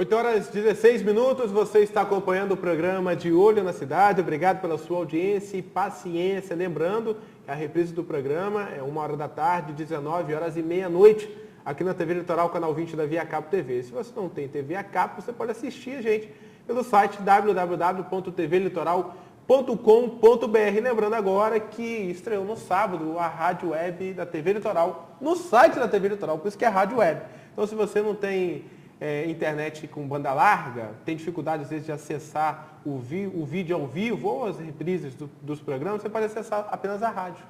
8 horas e 16 minutos, você está acompanhando o programa De Olho na Cidade. Obrigado pela sua audiência e paciência. Lembrando que a reprise do programa é 1h da tarde, 19 horas e meia-noite, aqui na TV Litoral, canal 20 da Via Cabo TV. Se você não tem TV a cabo, você pode assistir a gente pelo site www.tvlitoral.com.br. Lembrando agora que estreou no sábado a Rádio Web da TV Litoral, no site da TV Litoral, por isso que é Rádio Web. Então, se você não tem internet com banda larga, tem dificuldade às vezes de acessar o vídeo ao vivo ou as reprises dos programas, você pode acessar apenas a rádio.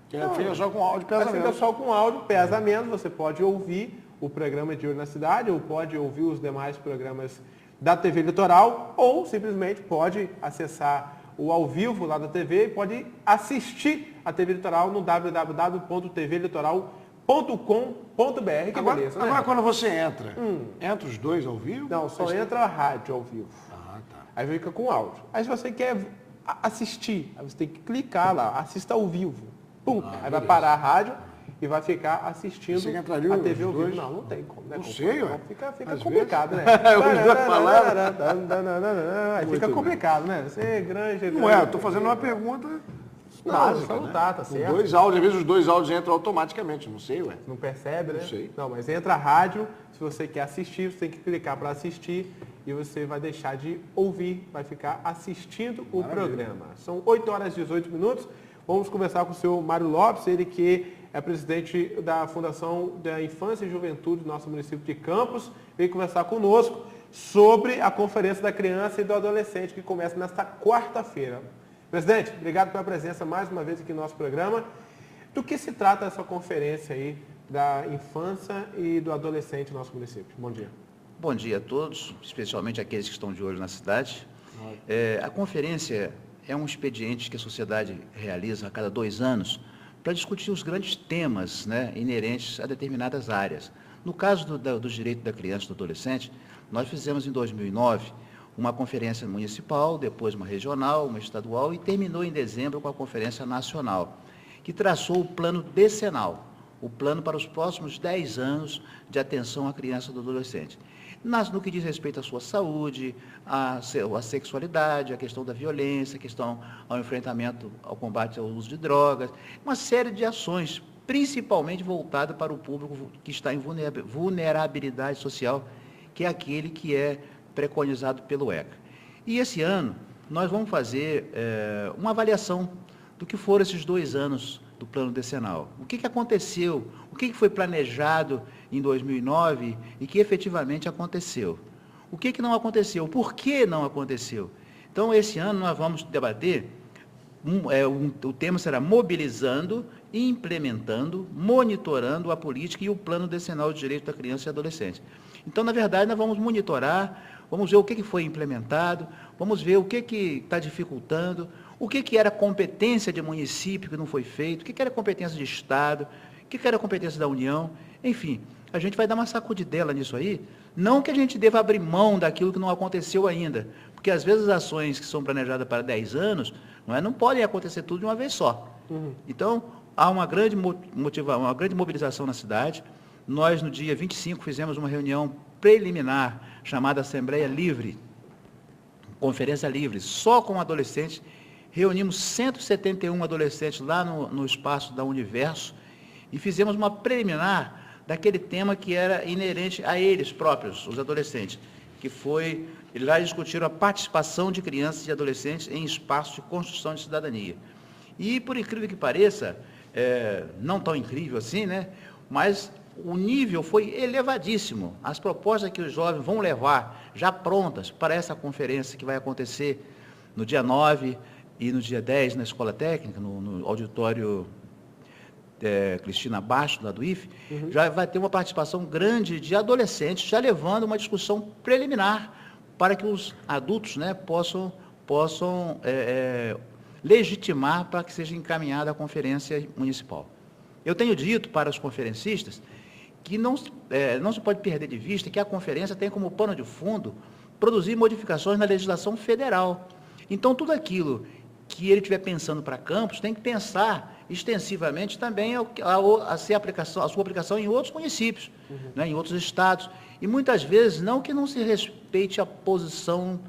Fica só com áudio, pesa menos. Fica só com áudio, pesa menos, você pode ouvir o programa De Olho na Cidade ou pode ouvir os demais programas da TV Litoral ou simplesmente pode acessar o ao vivo lá da TV e pode assistir a TV Litoral no www.tvlitoral.com.br. Que Agora, beleza, né? agora quando você entra os dois ao vivo? Não, só entra a rádio ao vivo. Ah, tá. Aí fica com áudio. Aí se você quer assistir, aí você tem que clicar lá, assista ao vivo. Pum! Aí vai parar a rádio e vai ficar assistindo Você entraria a TV ao os vivo. dois? Não tem como, né? Não sei, ué. Fica Às complicado, vezes. né? Os dois falaram. Aí fica Muito complicado, né? Você é grande. Não é, eu estou fazendo uma pergunta básica, não né? tá certo. Dois áudios, às vezes os dois áudios entram automaticamente, não sei, ué. Não percebe, né? Não sei. Não, mas entra a rádio, se você quer assistir, você tem que clicar para assistir e você vai deixar de ouvir, vai ficar assistindo o programa. São 8 horas e 18 minutos. Vamos conversar com o senhor Mário Lopes, ele que é presidente da Fundação da Infância e Juventude do nosso município de Campos, veio conversar conosco sobre a Conferência da Criança e do Adolescente, que começa nesta quarta-feira. Presidente, obrigado pela presença mais uma vez aqui no nosso programa. Do que se trata essa conferência aí da infância e do adolescente no nosso município? Bom dia. Bom dia a todos, especialmente aqueles que estão de olho na cidade. A conferência é um expediente que a sociedade realiza a cada 2 anos para discutir os grandes temas, né, inerentes a determinadas áreas. No caso do direito da criança e do adolescente, nós fizemos em 2009 uma conferência municipal, depois uma regional, uma estadual e terminou em dezembro com a conferência nacional, que traçou o plano decenal, o plano para os próximos 10 anos de atenção à criança e do adolescente. No que diz respeito à sua saúde, à sexualidade, à questão da violência, a questão ao enfrentamento, ao combate ao uso de drogas, uma série de ações, principalmente voltada para o público que está em vulnerabilidade social, que é aquele que é preconizado pelo ECA. E esse ano, nós vamos fazer uma avaliação do que foram esses 2 anos do plano decenal. O que aconteceu, o que foi planejado em 2009 e que efetivamente aconteceu. O que não aconteceu, por que não aconteceu. Então, esse ano nós vamos debater, o tema será mobilizando, implementando, monitorando a política e o plano decenal de direito da criança e adolescente. Então, na verdade, nós vamos monitorar, vamos ver o que foi implementado, vamos ver o que está dificultando, o que era competência de município que não foi feito, o que era competência de Estado, o que era competência da União, enfim, a gente vai dar uma sacudidela nisso aí, não que a gente deva abrir mão daquilo que não aconteceu ainda, porque às vezes as ações que são planejadas para 10 anos, não podem acontecer tudo de uma vez só. Então, há uma grande mobilização na cidade. Nós, no dia 25, fizemos uma reunião preliminar, chamada Assembleia Livre, Conferência Livre, só com adolescentes. Reunimos 171 adolescentes lá no espaço da Universo e fizemos uma preliminar daquele tema que era inerente a eles próprios, os adolescentes, que foi, lá discutiram a participação de crianças e adolescentes em espaços de construção de cidadania. E, por incrível que pareça, não tão incrível assim, né, mas o nível foi elevadíssimo. As propostas que os jovens vão levar, já prontas, para essa conferência que vai acontecer no dia 9 e no dia 10 na Escola Técnica, no auditório Cristina Bastos, lá do IFE, já vai ter uma participação grande de adolescentes, já levando uma discussão preliminar para que os adultos, né, possam legitimar para que seja encaminhada a conferência municipal. Eu tenho dito para os conferencistas que não se pode perder de vista que a conferência tem como pano de fundo produzir modificações na legislação federal. Então, tudo aquilo que ele estiver pensando para Campos tem que pensar extensivamente também a sua aplicação em outros municípios, né, em outros estados. E muitas vezes, não que não se respeite a posição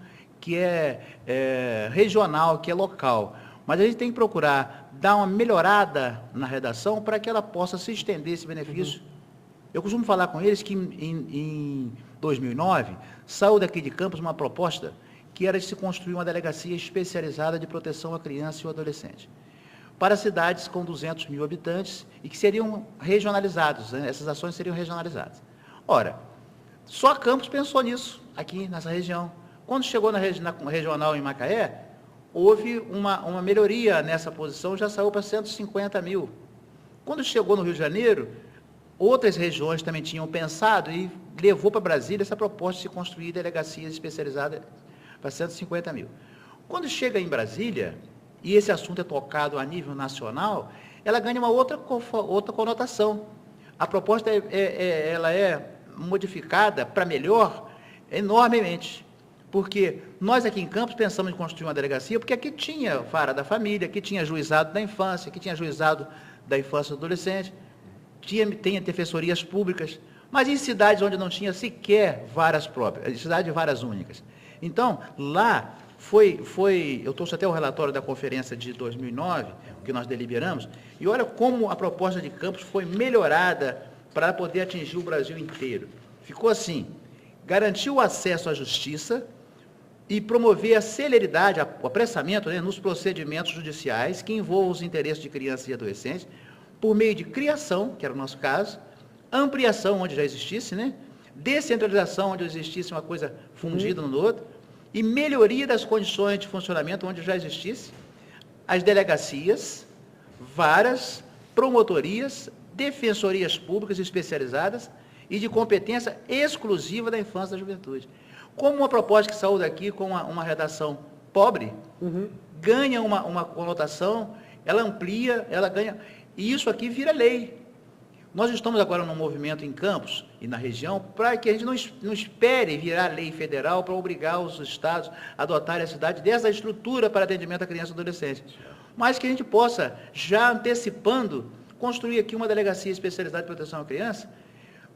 que é regional, que é local, mas a gente tem que procurar dar uma melhorada na redação para que ela possa se estender esse benefício. Eu costumo falar com eles que em 2009, saiu daqui de Campos uma proposta que era de se construir uma delegacia especializada de proteção à criança e ao adolescente, para cidades com 200 mil habitantes e que seriam regionalizados, né? Essas ações seriam regionalizadas. Ora, só Campos pensou nisso, aqui nessa região. Quando chegou na regional em Macaé, houve uma melhoria nessa posição, já saiu para 150 mil. Quando chegou no Rio de Janeiro, outras regiões também tinham pensado e levou para Brasília essa proposta de se construir delegacias especializadas para 150 mil. Quando chega em Brasília, e esse assunto é tocado a nível nacional, ela ganha uma outra conotação. A proposta ela é modificada para melhor enormemente, porque nós aqui em Campos pensamos em construir uma delegacia, porque aqui tinha vara da família, aqui tinha juizado da infância, aqui tinha juizado da infância e do adolescente, tem defensorias públicas, mas em cidades onde não tinha sequer varas próprias, cidades de varas únicas. Então, lá eu trouxe até o relatório da conferência de 2009, que nós deliberamos, e olha como a proposta de Campos foi melhorada para poder atingir o Brasil inteiro. Ficou assim: garantir o acesso à justiça e promover a celeridade, o apressamento, né, nos procedimentos judiciais que envolvam os interesses de crianças e adolescentes, por meio de criação, que era o nosso caso, ampliação onde já existisse, né, descentralização onde existisse uma coisa fundida no outro, e melhoria das condições de funcionamento onde já existisse, as delegacias, varas, promotorias, defensorias públicas especializadas e de competência exclusiva da infância e da juventude. Como uma proposta que saiu daqui com uma redação pobre, ganha uma conotação, ela amplia, ela ganha, e isso aqui vira lei. Nós estamos agora num movimento em Campos e na região para que a gente não espere virar lei federal para obrigar os estados a adotarem a cidade dessa estrutura para atendimento à criança e adolescente, mas que a gente possa, já antecipando, construir aqui uma delegacia especializada de proteção à criança,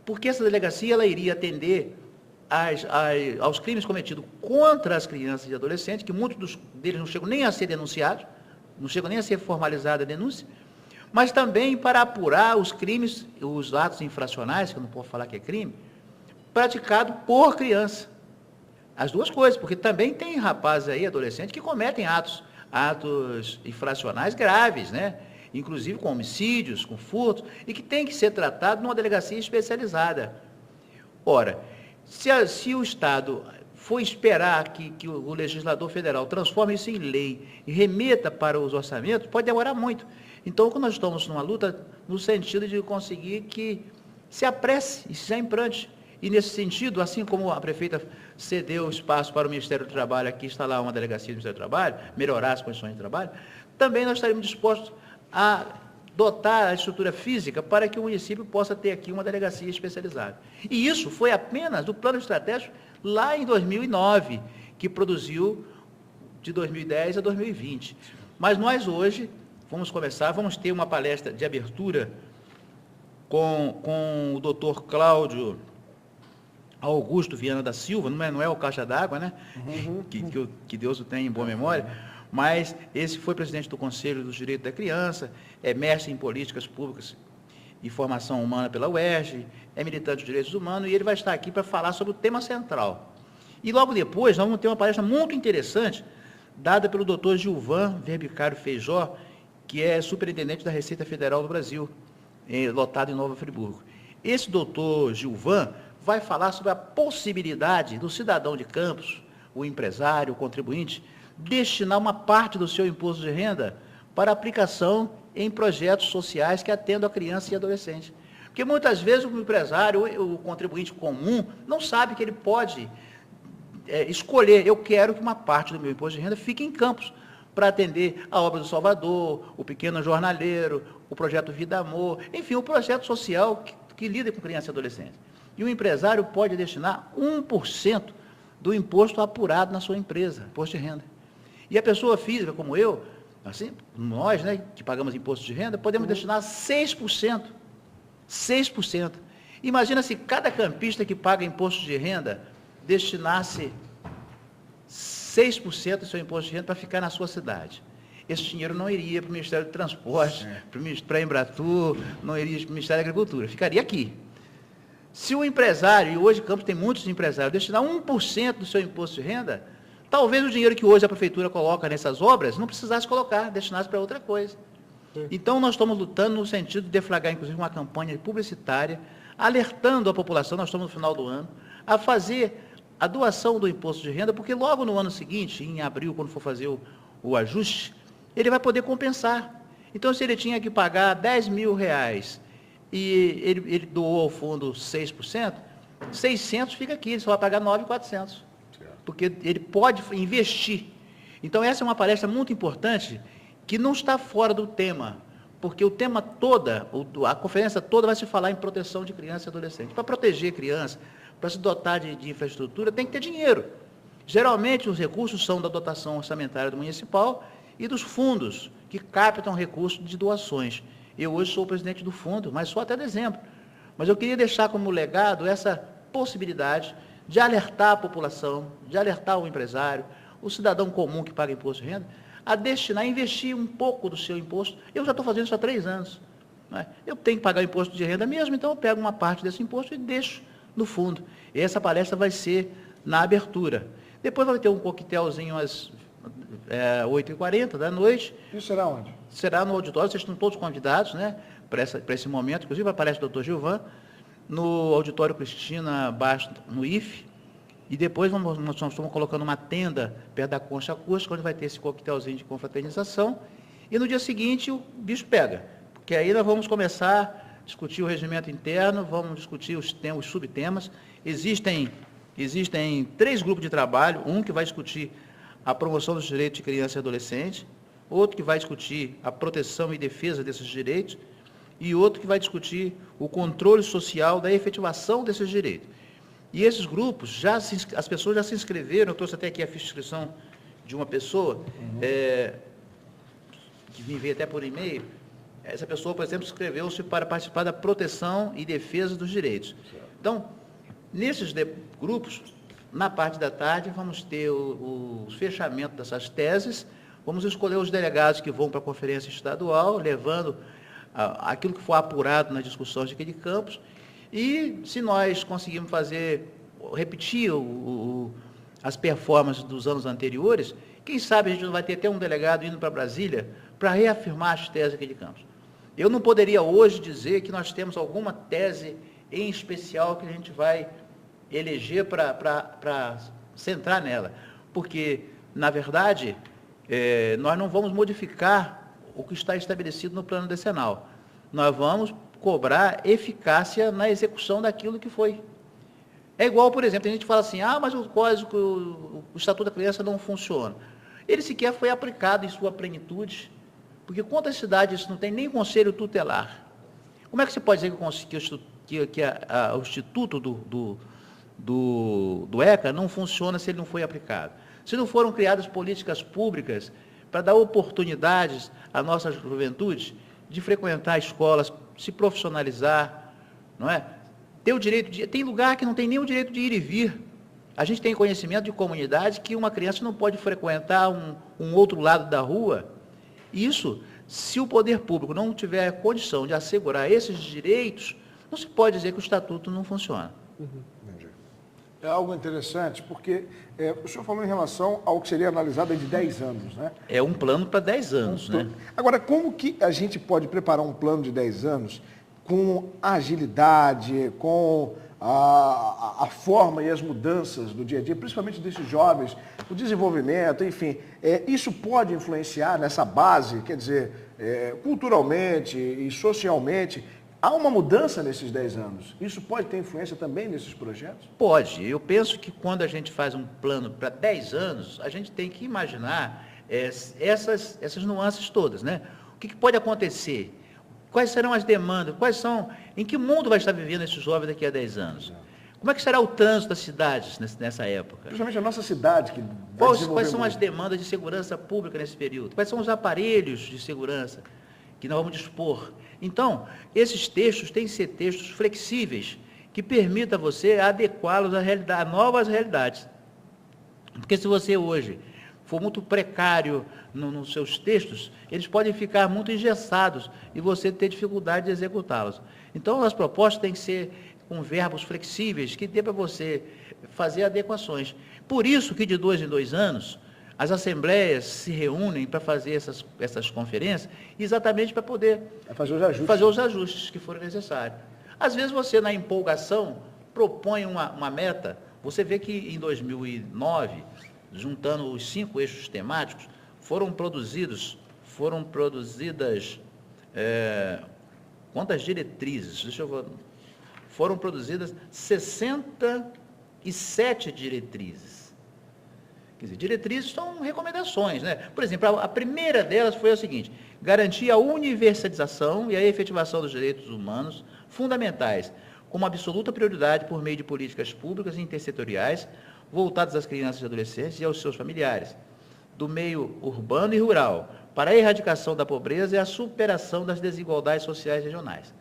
porque essa delegacia ela iria atender aos crimes cometidos contra as crianças e adolescentes, que muitos deles não chegam nem a ser denunciados, não chegam nem a ser formalizada a denúncia, mas também para apurar os crimes, os atos infracionais, que eu não posso falar que é crime, praticado por criança. As duas coisas, porque também tem rapazes aí, adolescentes, que cometem atos infracionais graves, né? Inclusive com homicídios, com furtos, e que tem que ser tratado numa delegacia especializada. Ora, se o Estado for esperar que o legislador federal transforme isso em lei e remeta para os orçamentos, pode demorar muito. Então, nós estamos numa luta no sentido de conseguir que se apresse e se implante. E, nesse sentido, assim como a prefeita cedeu espaço para o Ministério do Trabalho, aqui instalar uma delegacia do Ministério do Trabalho, melhorar as condições de trabalho, também nós estaremos dispostos a dotar a estrutura física para que o município possa ter aqui uma delegacia especializada. E isso foi apenas do plano estratégico lá em 2009, que produziu de 2010 a 2020. Mas nós hoje vamos ter uma palestra de abertura com o doutor Cláudio Augusto Viana da Silva, não é o Caixa d'Água, né? Que Deus o tenha em boa memória, mas esse foi presidente do Conselho dos Direitos da Criança, é mestre em Políticas Públicas e Formação Humana pela UERJ, é militante dos direitos humanos, e ele vai estar aqui para falar sobre o tema central. E logo depois, nós vamos ter uma palestra muito interessante, dada pelo doutor Gilvan Verbicário Feijó, que é superintendente da Receita Federal do Brasil, lotado em Nova Friburgo. Esse doutor Gilvan vai falar sobre a possibilidade do cidadão de Campos, o empresário, o contribuinte, destinar uma parte do seu imposto de renda para aplicação em projetos sociais que atendam a criança e adolescente. Porque muitas vezes o empresário, o contribuinte comum, não sabe que ele pode escolher: eu quero que uma parte do meu imposto de renda fique em Campos, para atender a obra do Salvador, o Pequeno Jornaleiro, o projeto Vida Amor, enfim, o projeto social que lida com criança e adolescente. E o empresário pode destinar 1% do imposto apurado na sua empresa, imposto de renda. E a pessoa física, como eu, assim, nós, né, que pagamos imposto de renda, podemos destinar 6%. 6%. Imagina se cada campista que paga imposto de renda destinasse 6% do seu imposto de renda para ficar na sua cidade. Esse dinheiro não iria para o Ministério do Transporte, para a Embratur, não iria para o Ministério da Agricultura, ficaria aqui. Se o empresário, e hoje Campos tem muitos empresários, destinar 1% do seu imposto de renda, talvez o dinheiro que hoje a Prefeitura coloca nessas obras não precisasse colocar, destinasse para outra coisa. Então, nós estamos lutando no sentido de deflagrar, inclusive, uma campanha publicitária, alertando a população, nós estamos no final do ano, a fazer a doação do imposto de renda, porque logo no ano seguinte, em abril, quando for fazer o ajuste, ele vai poder compensar. Então, se ele tinha que pagar R$10.000 e ele doou ao fundo 6%, 600 fica aqui, ele só vai pagar 9.400, porque ele pode investir. Então, essa é uma palestra muito importante, que não está fora do tema, porque o tema toda, a conferência toda vai se falar em proteção de criança e adolescente. Para proteger criança, para se dotar de infraestrutura, tem que ter dinheiro. Geralmente, os recursos são da dotação orçamentária do municipal e dos fundos, que captam recursos de doações. Eu hoje sou o presidente do fundo, mas só até dezembro. Mas eu queria deixar como legado essa possibilidade de alertar a população, de alertar o empresário, o cidadão comum que paga imposto de renda, a destinar, a investir um pouco do seu imposto. Eu já estou fazendo isso há 3 anos. Né? Eu tenho que pagar o imposto de renda mesmo, então eu pego uma parte desse imposto e deixo no fundo. E essa palestra vai ser na abertura. Depois vai ter um coquetelzinho às 8h40 da noite. Isso será onde? Será no auditório, vocês estão todos convidados, né, para esse momento, inclusive a palestra do Dr. Gilvan, no auditório Cristina Bastos, no IFE, e depois nós estamos colocando uma tenda perto da concha acústica, onde vai ter esse coquetelzinho de confraternização, e no dia seguinte o bicho pega, porque aí nós vamos começar a discutir o regimento interno, vamos discutir os subtemas. Existem 3 grupos de trabalho, um que vai discutir a promoção dos direitos de criança e adolescente, outro que vai discutir a proteção e defesa desses direitos, e outro que vai discutir o controle social da efetivação desses direitos. E esses grupos, as pessoas já se inscreveram, eu trouxe até aqui a ficha de inscrição de uma pessoa, que me veio até por e-mail. Essa pessoa, por exemplo, inscreveu-se para participar da proteção e defesa dos direitos. Então, nesses grupos, na parte da tarde, vamos ter o fechamento dessas teses, vamos escolher os delegados que vão para a conferência estadual, levando aquilo que for apurado nas discussões aqui de Campos, e se nós conseguirmos repetir as performances dos anos anteriores, quem sabe a gente não vai ter até um delegado indo para Brasília para reafirmar as teses aqui de Campos. Eu não poderia hoje dizer que nós temos alguma tese em especial que a gente vai eleger para centrar nela, porque, na verdade, nós não vamos modificar o que está estabelecido no plano decenal. Nós vamos cobrar eficácia na execução daquilo que foi. É igual, por exemplo, a gente fala assim, mas o Estatuto da Criança não funciona. Ele sequer foi aplicado em sua plenitude, porque quantas cidades isso não tem nem conselho tutelar? Como é que você pode dizer que o Instituto do ECA não funciona se ele não foi aplicado? Se não foram criadas políticas públicas para dar oportunidades à nossa juventude de frequentar escolas, se profissionalizar, não é? Tem lugar que não tem nem o direito de ir e vir. A gente tem conhecimento de comunidade que uma criança não pode frequentar um outro lado da rua. Isso, se o poder público não tiver condição de assegurar esses direitos, não se pode dizer que o Estatuto não funciona. É algo interessante, porque o senhor falou em relação ao que seria analisado de 10 anos, né? É um plano para 10 anos, né? Agora, como que a gente pode preparar um plano de 10 anos com agilidade, com a forma e as mudanças do dia a dia, principalmente desses jovens, o desenvolvimento, enfim, isso pode influenciar nessa base, quer dizer, culturalmente e socialmente. Há uma mudança nesses 10 anos. Isso pode ter influência também nesses projetos? Pode. Eu penso que quando a gente faz um plano para 10 anos, a gente tem que imaginar essas nuances todas, né? O que pode acontecer? Quais serão as demandas? Em que mundo vai estar vivendo esse jovem daqui a 10 anos? Como é que será o trânsito das cidades nessa época? Principalmente a nossa cidade, que Quais são as demandas de segurança pública nesse período? Quais são os aparelhos de segurança que nós vamos dispor? Então, esses textos têm que ser textos flexíveis, que permitam a você adequá-los a novas realidades. Porque se você hoje for muito precário nos seus textos, eles podem ficar muito engessados e você ter dificuldade de executá-los. Então, as propostas têm que ser com verbos flexíveis, que dê para você fazer adequações. Por isso que de 2 em 2 anos, as assembleias se reúnem para fazer essas conferências, exatamente para poder fazer os ajustes que forem necessários. Às vezes você, na empolgação, propõe uma meta. Você vê que em 2009, juntando os 5 eixos temáticos, foram produzidas quantas diretrizes? Foram produzidas 67 diretrizes. Quer dizer, diretrizes são recomendações, né? Por exemplo, a primeira delas foi a seguinte: garantir a universalização e a efetivação dos direitos humanos fundamentais, como absoluta prioridade por meio de políticas públicas e intersetoriais voltadas às crianças e adolescentes e aos seus familiares, do meio urbano e rural, para a erradicação da pobreza e a superação das desigualdades sociais regionais.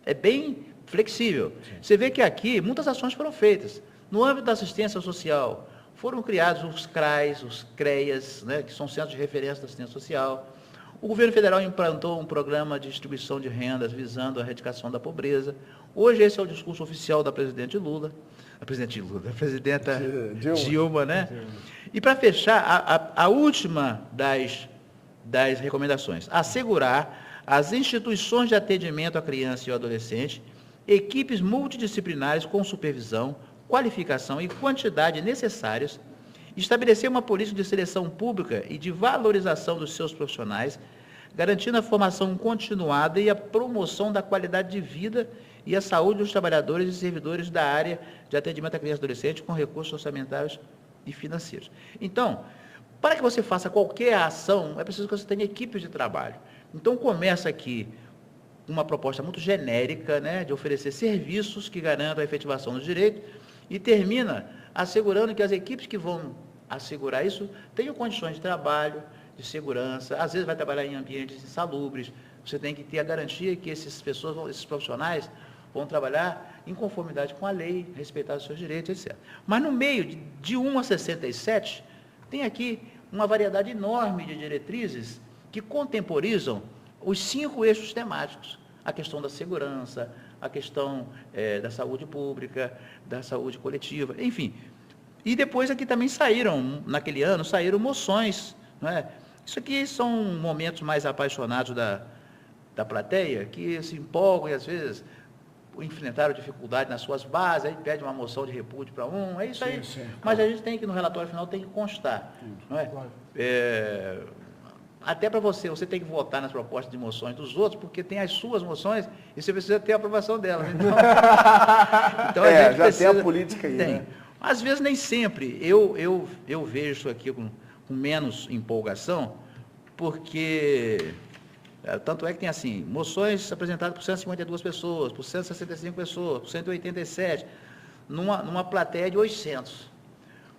É bem flexível. Você vê que aqui muitas ações foram feitas. No âmbito da assistência social, foram criados os CRAs, os CREAs, né, que são centros de referência da assistência social. O governo federal implantou um programa de distribuição de rendas visando a erradicação da pobreza. Hoje esse é o discurso oficial da presidenta Dilma, né? E para fechar, a última das recomendações: assegurar às instituições de atendimento à criança e ao adolescente equipes multidisciplinares com supervisão, qualificação e quantidade necessárias, estabelecer uma política de seleção pública e de valorização dos seus profissionais, garantindo a formação continuada e a promoção da qualidade de vida e a saúde dos trabalhadores e servidores da área de atendimento à criança e adolescente com recursos orçamentários e financeiros. Então, para que você faça qualquer ação, é preciso que você tenha equipes de trabalho. Então, começa aqui uma proposta muito genérica, né, de oferecer serviços que garantam a efetivação dos direitos e termina assegurando que as equipes que vão assegurar isso tenham condições de trabalho, de segurança. Às vezes vai trabalhar em ambientes insalubres. Você tem que ter a garantia que esses profissionais vão trabalhar em conformidade com a lei, respeitar os seus direitos, etc. Mas no meio de 1 a 67, tem aqui uma variedade enorme de diretrizes que contemporizam os 5 eixos temáticos: a questão da segurança, a questão da saúde pública, da saúde coletiva, enfim. E depois aqui também naquele ano, moções, não é? Isso aqui são momentos mais apaixonados da plateia, que se empolgam e às vezes enfrentaram dificuldade nas suas bases, aí pede uma moção de repúdio para é isso aí. Sim, mas a gente tem que, no relatório final, tem que constar, não é? Até para você tem que votar nas propostas de moções dos outros, porque tem as suas moções e você precisa ter a aprovação delas. Então a gente já precisa, tem a política aí, né? Às vezes nem sempre. Eu vejo isso aqui com menos empolgação, porque tanto é que tem assim, moções apresentadas por 152 pessoas, por 165 pessoas, por 187, numa plateia de 800.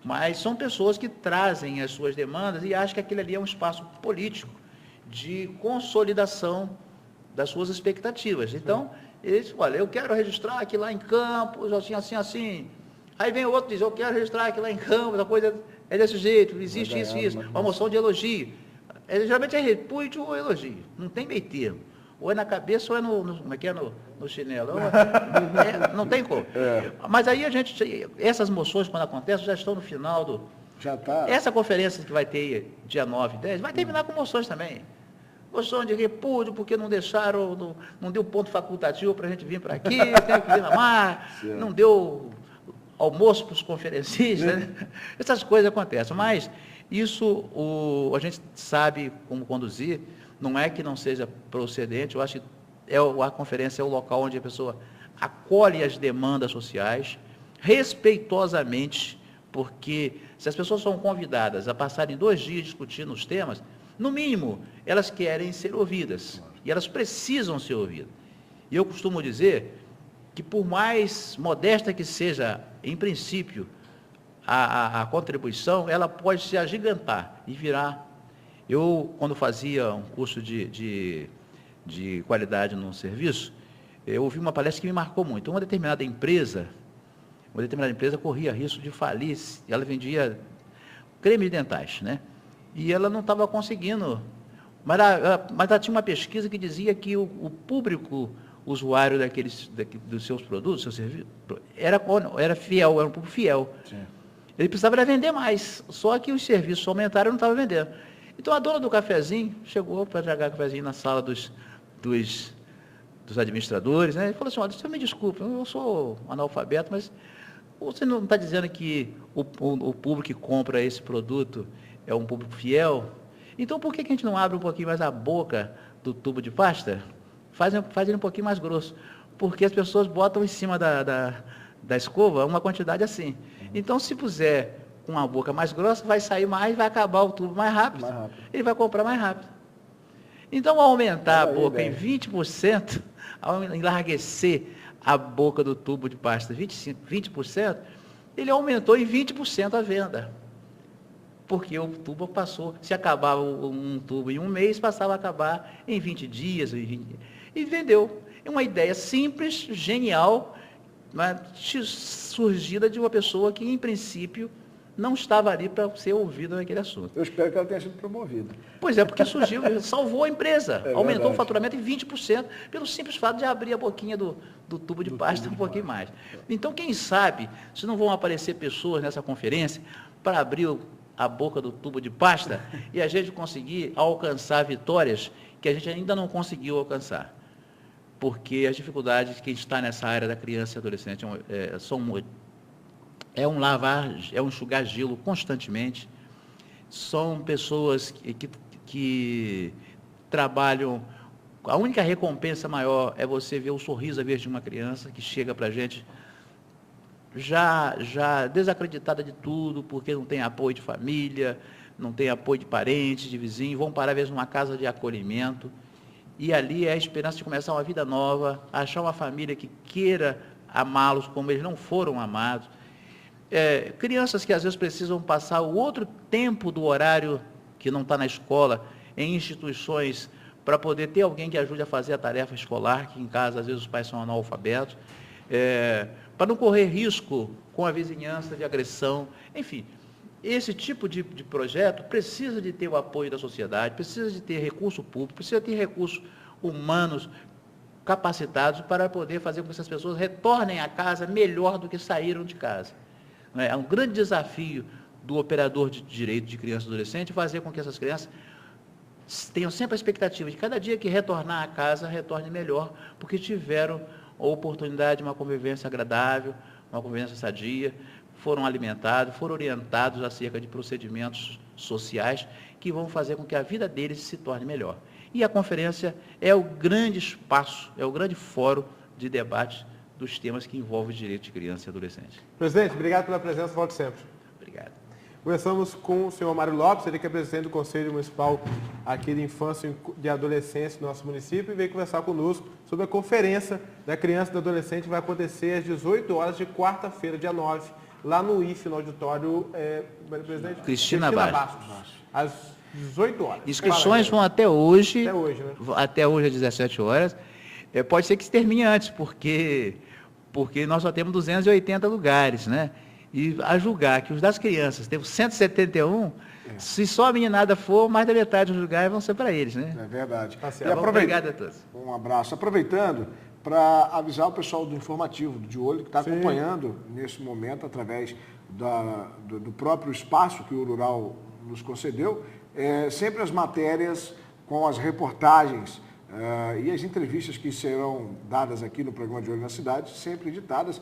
Mas são pessoas que trazem as suas demandas e acham que aquilo ali é um espaço político de consolidação das suas expectativas. Então, eles, olha, eu quero registrar aqui lá em Campos, assim. Aí vem o outro e diz, eu quero registrar aqui lá em Campos, a coisa é desse jeito, existe isso. Uma moção de elogio. Geralmente é repúdio ou elogio, não tem meio termo. Ou é na cabeça ou é no chinelo. Não tem como. Mas aí essas moções, quando acontecem, já estão no final Já está. Essa conferência que vai ter dia 9 e 10, vai terminar com moções também. Moção de repúdio, porque não deixaram, não deu ponto facultativo para a gente vir para aqui, tem que vir na mar, não deu almoço para os conferencistas, né? Essas coisas acontecem. Mas isso a gente sabe como conduzir. Não é que não seja procedente, eu acho que a conferência é o local onde a pessoa acolhe as demandas sociais, respeitosamente, porque se as pessoas são convidadas a passarem 2 dias discutindo os temas, no mínimo, elas querem ser ouvidas, e elas precisam ser ouvidas. E eu costumo dizer que por mais modesta que seja, em princípio, a contribuição, ela pode se agigantar e virar. Eu, quando fazia um curso de qualidade no serviço, eu ouvi uma palestra que me marcou muito. Uma determinada empresa corria risco de falir, ela vendia cremes dentais, né? E ela não estava conseguindo, mas ela tinha uma pesquisa que dizia que o público usuário dos seus produtos, seu serviço, era fiel, era um público fiel. Sim. Ele precisava vender mais, só que os serviços aumentaram e não estava vendendo. Então a dona do cafezinho chegou para jogar cafezinho na sala dos administradores, né? E falou assim: olha, você me desculpa, eu sou analfabeto, mas você não está dizendo que o público que compra esse produto é um público fiel? Então por que a gente não abre um pouquinho mais a boca do tubo de pasta? Faz ele um pouquinho mais grosso, porque as pessoas botam em cima da escova uma quantidade assim. Então, se puser com a boca mais grossa, vai sair mais, vai acabar o tubo mais rápido. Ele vai comprar mais rápido. Então, ao aumentar a boca em 20%, ao enlarguecer a boca do tubo de pasta 20%, ele aumentou em 20% a venda. Porque o tubo passou, se acabava um tubo em um mês, passava a acabar em 20 dias, e vendeu. É uma ideia simples, genial, mas surgida de uma pessoa que, em princípio, não estava ali para ser ouvida naquele assunto. Eu espero que ela tenha sido promovida. Pois é, porque surgiu, salvou a empresa, aumentou verdade. O faturamento em 20%, pelo simples fato de abrir a boquinha do tubo de pasta um pouquinho mais. Então, quem sabe, se não vão aparecer pessoas nessa conferência para abrir a boca do tubo de pasta e a gente conseguir alcançar vitórias que a gente ainda não conseguiu alcançar. Porque as dificuldades de quem está nessa área da criança e adolescente é um enxugar gelo constantemente. São pessoas que trabalham, a única recompensa maior é você ver o sorriso à vez de uma criança que chega para a gente já desacreditada de tudo, porque não tem apoio de família, não tem apoio de parentes, de vizinhos, vão parar às vezes numa casa de acolhimento, e ali é a esperança de começar uma vida nova, achar uma família que queira amá-los como eles não foram amados. Crianças que às vezes precisam passar o outro tempo do horário que não está na escola, em instituições, para poder ter alguém que ajude a fazer a tarefa escolar, que em casa às vezes os pais são analfabetos, para não correr risco com a vizinhança de agressão. Enfim, esse tipo de projeto precisa de ter o apoio da sociedade, precisa de ter recurso público, precisa ter recursos humanos capacitados para poder fazer com que essas pessoas retornem a casa melhor do que saíram de casa. É um grande desafio do operador de direito de criança e adolescente fazer com que essas crianças tenham sempre a expectativa de cada dia que retornar a casa, retorne melhor, porque tiveram a oportunidade de uma convivência agradável, uma convivência sadia, foram alimentados, foram orientados acerca de procedimentos sociais que vão fazer com que a vida deles se torne melhor. E a conferência é o grande espaço, é o grande fórum de debate dos temas que envolvem o direito de criança e adolescente. Presidente, obrigado pela presença, volte sempre. Obrigado. Começamos com o senhor Mário Lopes, ele que é presidente do Conselho Municipal aqui de Infância e de Adolescência do nosso município, e veio conversar conosco sobre a conferência da criança e do adolescente que vai acontecer às 18 horas de quarta-feira, dia 9, lá no IFE, no auditório presidente? Cristina Bastos. Às 18 horas. Inscrições vão até hoje. Até hoje, né? Até hoje às 17 horas. Pode ser que se termine antes, porque nós só temos 280 lugares, né? E a julgar que os das crianças temos 171, se só a meninada for, mais da metade dos lugares vão ser para eles, né? É verdade. Tá E obrigado a todos. Um abraço. Aproveitando para avisar o pessoal do informativo do De Olho, que está acompanhando nesse momento, através do próprio espaço que o Rural nos concedeu, sempre as matérias com as reportagens e as entrevistas que serão dadas aqui no programa De Olho na Cidade, sempre editadas.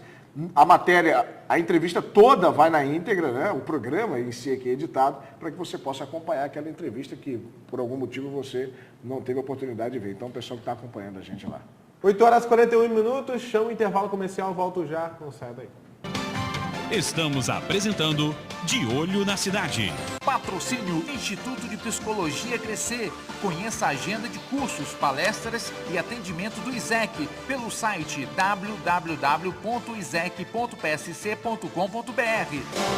A entrevista toda vai na íntegra, né? O programa em si aqui é editado, para que você possa acompanhar aquela entrevista que, por algum motivo, você não teve a oportunidade de ver. Então, o pessoal que está acompanhando a gente lá. 8 horas e 41 minutos, chama o intervalo comercial, volto já, não sai daí. Estamos apresentando De Olho na Cidade. Patrocínio Instituto de Psicologia Crescer. Conheça a agenda de cursos, palestras e atendimento do ISEC pelo site www.isec.psc.com.br.